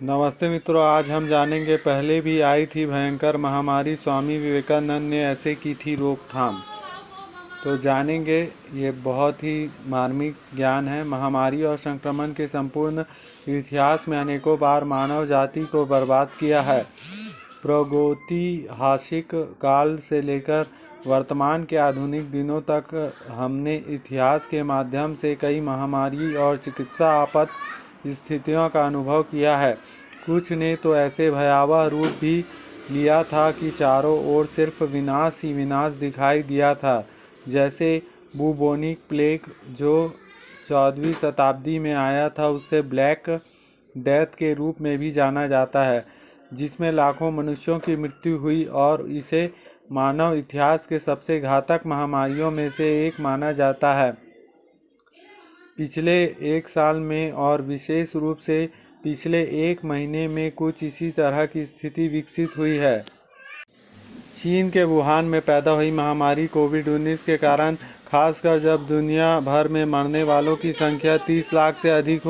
नमस्ते मित्रों, आज हम जानेंगे पहले भी आई थी भयंकर महामारी, स्वामी विवेकानंद ने ऐसे की थी रोकथाम। तो जानेंगे, ये बहुत ही मार्मिक ज्ञान है। महामारी और संक्रमण के संपूर्ण इतिहास में अनेकों बार मानव जाति को बर्बाद किया है। प्रागैतिहासिक काल से लेकर वर्तमान के आधुनिक दिनों तक हमने इतिहास के माध्यम से कई महामारी और चिकित्सा आपात स्थितियों का अनुभव किया है। कुछ ने तो ऐसे भयावह रूप भी लिया था कि चारों ओर सिर्फ विनाश ही विनाश दिखाई दिया था, जैसे बुबोनिक प्लेग जो 14वीं शताब्दी में आया था, उससे ब्लैक डेथ के रूप में भी जाना जाता है, जिसमें लाखों मनुष्यों की मृत्यु हुई और इसे मानव इतिहास के सबसे घातक महामारियों में से एक माना जाता है। पिछले एक साल में और विशेष रूप से पिछले एक महीने में कुछ इसी तरह की स्थिति विकसित हुई है। चीन के वुहान में पैदा हुई महामारी कोविड-19 के कारण, खासकर जब दुनिया भर में मरने वालों की संख्या 30 लाख से अधिक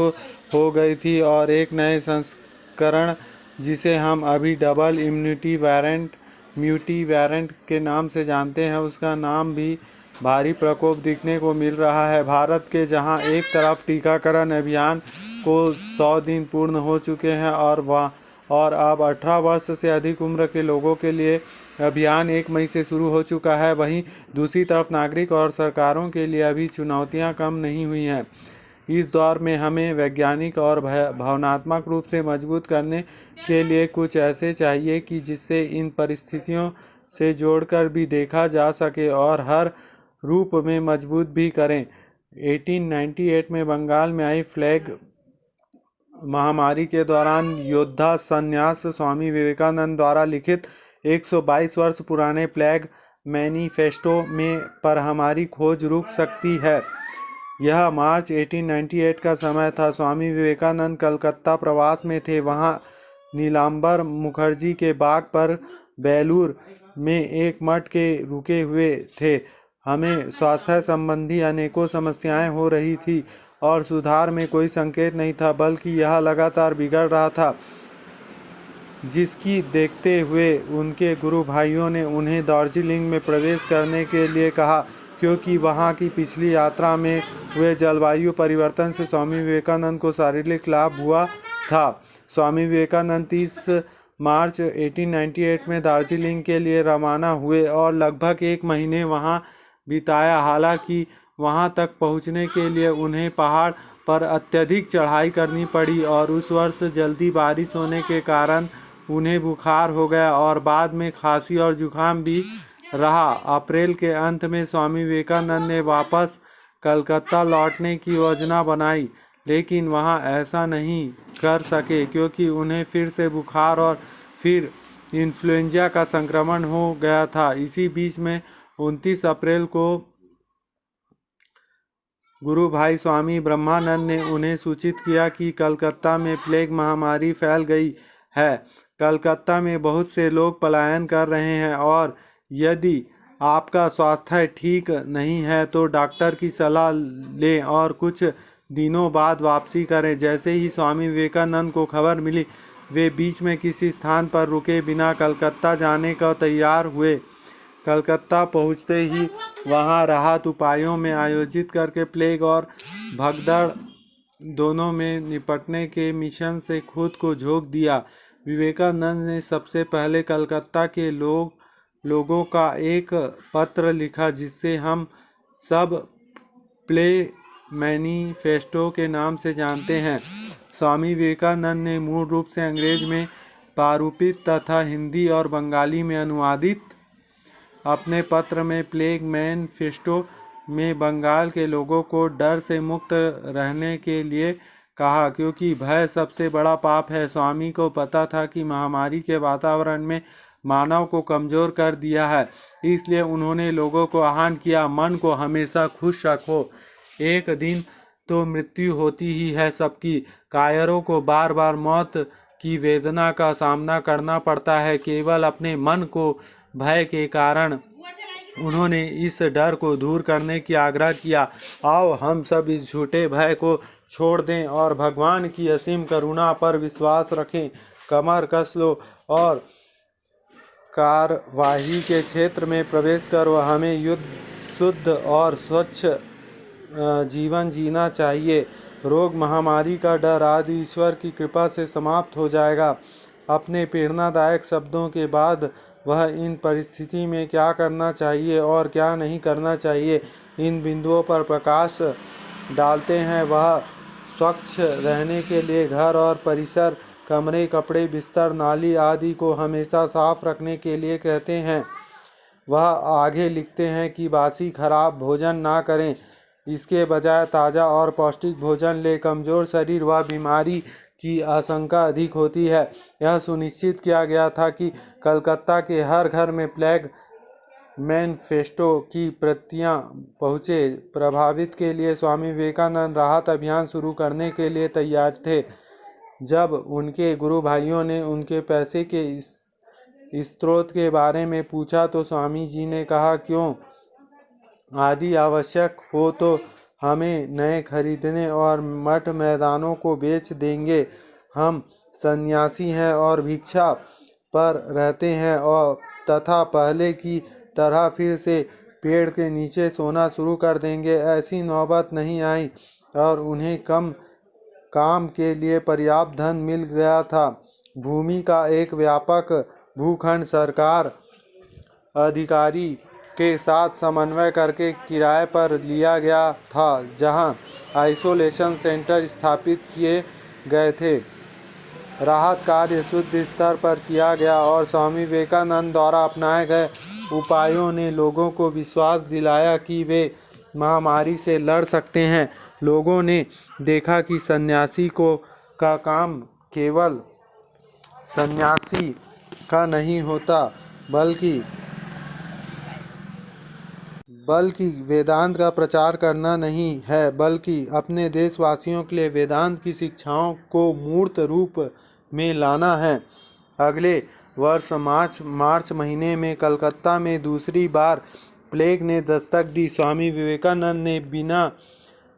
हो गई थी और एक नए संस्करण जिसे हम अभी डबल इम्यूनिटी वेरिएंट म्यूटी वेरिएंट के नाम से जानते हैं, उसका नाम भी भारी प्रकोप दिखने को मिल रहा है। भारत के जहां एक तरफ टीकाकरण अभियान को 100 दिन पूर्ण हो चुके हैं और अब 18 वर्ष से अधिक उम्र के लोगों के लिए अभियान 1 मई से शुरू हो चुका है, वहीं दूसरी तरफ नागरिक और सरकारों के लिए अभी चुनौतियां कम नहीं हुई हैं। इस दौर में हमें वैज्ञानिक और भावनात्मक रूप से मजबूत करने के लिए कुछ ऐसे चाहिए कि जिससे इन परिस्थितियों से जोड़कर भी देखा जा सके और हर रूप में मजबूत भी करें। 1898 में बंगाल में आई प्लेग महामारी के दौरान योद्धा संन्यास स्वामी विवेकानंद द्वारा लिखित 122 वर्ष पुराने प्लेग मैनिफेस्टो में पर हमारी खोज रुक सकती है। यह मार्च 1898 का समय था। स्वामी विवेकानंद कलकत्ता प्रवास में थे। वहां नीलांबर मुखर्जी के बाग पर बेलूर में एक मठ के रुके हुए थे। हमें स्वास्थ्य संबंधी अनेकों समस्याएं हो रही थी और सुधार में कोई संकेत नहीं था, बल्कि यह लगातार बिगड़ रहा था, जिसकी देखते हुए उनके गुरु भाइयों ने उन्हें दार्जिलिंग में प्रवेश करने के लिए कहा, क्योंकि वहां की पिछली यात्रा में हुए जलवायु परिवर्तन से स्वामी विवेकानंद को शारीरिक लाभ हुआ था। स्वामी विवेकानंद 30 मार्च 1898 में दार्जिलिंग के लिए रवाना हुए और लगभग 1 महीने वहां बिताया। हालांकि वहां तक पहुंचने के लिए उन्हें पहाड़ पर अत्यधिक चढ़ाई करनी पड़ी और उस वर्ष जल्दी बारिश होने के कारण उन्हें बुखार हो गया और बाद में खांसी और जुकाम भी रहा। अप्रैल के अंत में स्वामी विवेकानंद ने वापस कलकत्ता लौटने की योजना बनाई, लेकिन वहां ऐसा नहीं कर सके क्योंकि उन्हें फिर से बुखार और फिर इन्फ्लुएंजा का संक्रमण हो गया था। इसी बीच में 29 अप्रैल को गुरु भाई स्वामी ब्रह्मानंद ने उन्हें सूचित किया कि कलकत्ता में प्लेग महामारी फैल गई है। कलकत्ता में बहुत से लोग पलायन कर रहे हैं और यदि आपका स्वास्थ्य ठीक नहीं है तो डॉक्टर की सलाह लें और कुछ दिनों बाद वापसी करें। जैसे ही स्वामी विवेकानंद को खबर मिली, वे बीच में किसी स्थान पर रुके बिना कलकत्ता जाने को तैयार हुए। कलकत्ता पहुंचते ही वहां राहत उपायों में आयोजित करके प्लेग और भगदड़ दोनों में निपटने के मिशन से खुद को झोंक दिया। विवेकानंद ने सबसे पहले कलकत्ता के लोगों का एक पत्र लिखा, जिससे हम सब प्लेग मैनिफेस्टो के नाम से जानते हैं। स्वामी विवेकानंद ने मूल रूप से अंग्रेजी में प्रारूपित तथा हिंदी और बंगाली में अनुवादित अपने पत्र में प्लेग मैनिफेस्टो में बंगाल के लोगों को डर से मुक्त रहने के लिए कहा, क्योंकि भय सबसे बड़ा पाप है। स्वामी को पता था कि महामारी के वातावरण में मानव को कमजोर कर दिया है, इसलिए उन्होंने लोगों को आह्वान किया, मन को हमेशा खुश रखो, एक दिन तो मृत्यु होती ही है सबकी। कायरों को बार बार मौत की वेदना का सामना करना पड़ता है केवल अपने मन को भय के कारण। उन्होंने इस डर को दूर करने की आग्रह किया। आओ हम सब इस झूठे भय को छोड़ दें और भगवान की असीम करुणा पर विश्वास रखें। कमर कस लो और कार्यवाही के क्षेत्र में प्रवेश करो। हमें शुद्ध और स्वच्छ जीवन जीना चाहिए। रोग महामारी का डर आदि ईश्वर की कृपा से समाप्त हो जाएगा। अपने प्रेरणादायक शब्दों के बाद वह इन परिस्थिति में क्या करना चाहिए और क्या नहीं करना चाहिए, इन बिंदुओं पर प्रकाश डालते हैं। वह स्वच्छ रहने के लिए घर और परिसर, कमरे, कपड़े, बिस्तर, नाली आदि को हमेशा साफ रखने के लिए कहते हैं। वह आगे लिखते हैं कि बासी खराब भोजन ना करें, इसके बजाय ताज़ा और पौष्टिक भोजन ले। कमज़ोर शरीर व बीमारी की आशंका अधिक होती है। यह सुनिश्चित किया गया था कि कलकत्ता के हर घर में प्लेग मैनिफेस्टो की प्रतियां पहुँचे। प्रभावित के लिए स्वामी विवेकानंद राहत अभियान शुरू करने के लिए तैयार थे। जब उनके गुरु भाइयों ने उनके पैसे के स्रोत के बारे में पूछा तो स्वामी जी ने कहा, क्यों आदि आवश्यक हो तो हमें नए खरीदने और मठ मैदानों को बेच देंगे। हम सन्यासी हैं और भिक्षा पर रहते हैं और तथा पहले की तरह फिर से पेड़ के नीचे सोना शुरू कर देंगे। ऐसी नौबत नहीं आई और उन्हें काम के लिए पर्याप्त धन मिल गया था। भूमि का एक व्यापक भूखंड सरकार अधिकारी के साथ समन्वय करके किराए पर लिया गया था, जहां आइसोलेशन सेंटर स्थापित किए गए थे। राहत कार्य शुद्ध स्तर पर किया गया और स्वामी विवेकानंद द्वारा अपनाए गए उपायों ने लोगों को विश्वास दिलाया कि वे महामारी से लड़ सकते हैं। लोगों ने देखा कि सन्यासी का काम केवल सन्यासी का नहीं होता, बल्कि वेदांत का प्रचार करना नहीं है, बल्कि अपने देशवासियों के लिए वेदांत की शिक्षाओं को मूर्त रूप में लाना है। अगले वर्ष मार्च महीने में कलकत्ता में दूसरी बार प्लेग ने दस्तक दी। स्वामी विवेकानंद ने बिना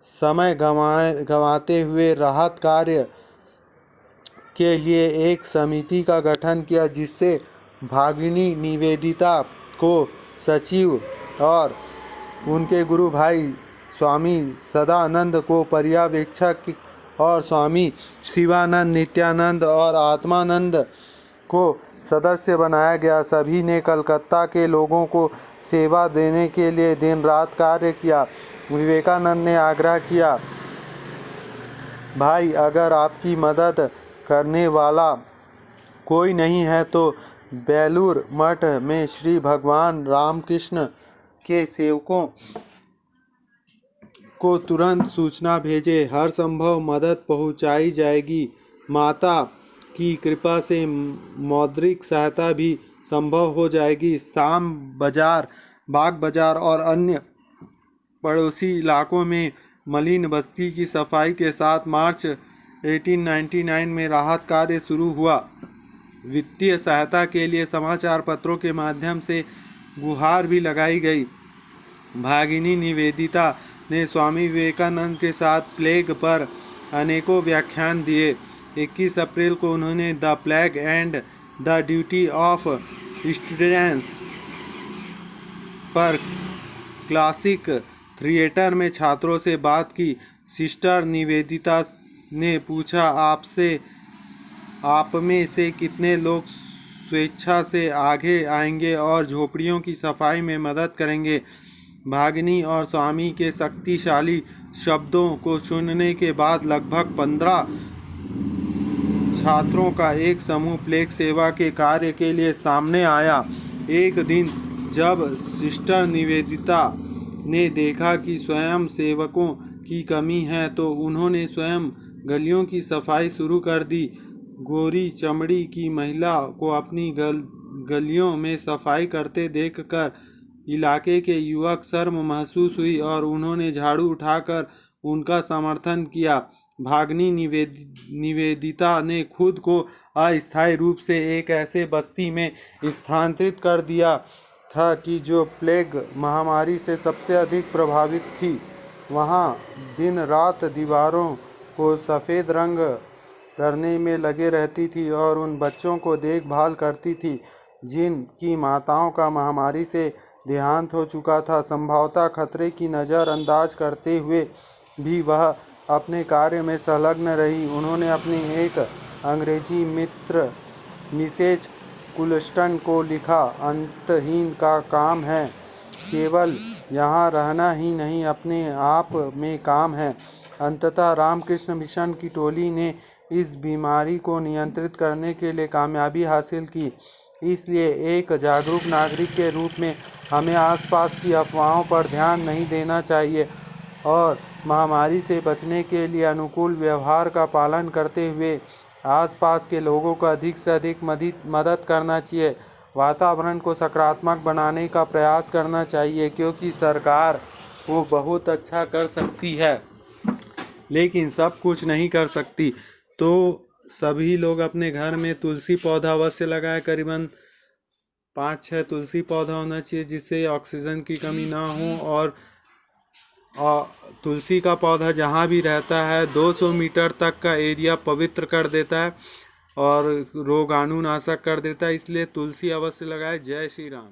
समय गंवाते हुए राहत कार्य के लिए एक समिति का गठन किया, जिससे भगिनी निवेदिता को सचिव और उनके गुरु भाई स्वामी सदानंद को पर्यवेक्षक और स्वामी शिवानंद, नित्यानंद और आत्मानंद को सदस्य बनाया गया। सभी ने कलकत्ता के लोगों को सेवा देने के लिए दिन रात कार्य किया। विवेकानंद ने आग्रह किया, भाई अगर आपकी मदद करने वाला कोई नहीं है तो बेलूर मठ में श्री भगवान रामकृष्ण के सेवकों को तुरंत सूचना भेजे, हर संभव मदद पहुंचाई जाएगी। माता की कृपा से मौद्रिक सहायता भी संभव हो जाएगी। शाम बाजार, बाग बाजार और अन्य पड़ोसी इलाकों में मलिन बस्ती की सफाई के साथ मार्च 1899 में राहत कार्य शुरू हुआ। वित्तीय सहायता के लिए समाचार पत्रों के माध्यम से गुहार भी लगाई गई। भगिनी निवेदिता ने स्वामी विवेकानंद के साथ प्लेग पर अनेकों व्याख्यान दिए। 21 अप्रैल को उन्होंने the plague and the duty of students पर क्लासिक थिएटर में छात्रों से बात की। सिस्टर निवेदिता ने पूछा, आप में से कितने लोग स्वेच्छा से आगे आएंगे और झोपड़ियों की सफाई में मदद करेंगे। भगिनी और स्वामी के शक्तिशाली शब्दों को सुनने के बाद लगभग 15 छात्रों का एक समूह प्लेग सेवा के कार्य के लिए सामने आया। एक दिन जब सिस्टर निवेदिता ने देखा कि स्वयं सेवकों की कमी है तो उन्होंने स्वयं गलियों की सफाई शुरू कर दी। गोरी चमड़ी की महिला को अपनी गलियों में सफाई करते देखकर इलाके के युवक शर्म महसूस हुई और उन्होंने झाड़ू उठाकर उनका समर्थन किया। भगिनी निवेदिता ने खुद को अस्थायी रूप से एक ऐसे बस्ती में स्थानांतरित कर दिया था कि जो प्लेग महामारी से सबसे अधिक प्रभावित थी, वहाँ दिन रात दीवारों को सफ़ेद रंग करने में लगे रहती थी और उन बच्चों को देखभाल करती थी जिनकी माताओं का महामारी से देहांत हो चुका था। संभवतः खतरे की नज़रअंदाज करते हुए भी वह अपने कार्य में संलग्न रही। उन्होंने अपनी एक अंग्रेजी मित्र मिसेज कुलस्टन को लिखा, अंतहीन का काम है, केवल यहाँ रहना ही नहीं अपने आप में काम है। अंततः रामकृष्ण मिशन की टोली ने इस बीमारी को नियंत्रित करने के लिए कामयाबी हासिल की। इसलिए एक जागरूक नागरिक के रूप में हमें आसपास की अफवाहों पर ध्यान नहीं देना चाहिए और महामारी से बचने के लिए अनुकूल व्यवहार का पालन करते हुए आसपास के लोगों को अधिक से अधिक मदद करना चाहिए। वातावरण को सकारात्मक बनाने का प्रयास करना चाहिए, क्योंकि सरकार वो बहुत अच्छा कर सकती है लेकिन सब कुछ नहीं कर सकती। तो सभी लोग अपने घर में तुलसी पौधा अवश्य लगाएं। करीबन 5-6 तुलसी पौधा होना चाहिए जिससे ऑक्सीजन की कमी ना हो। और तुलसी का पौधा जहाँ भी रहता है 200 मीटर तक का एरिया पवित्र कर देता है और रोगाणुनाशक कर देता है, इसलिए तुलसी अवश्य लगाएं। जय श्री राम।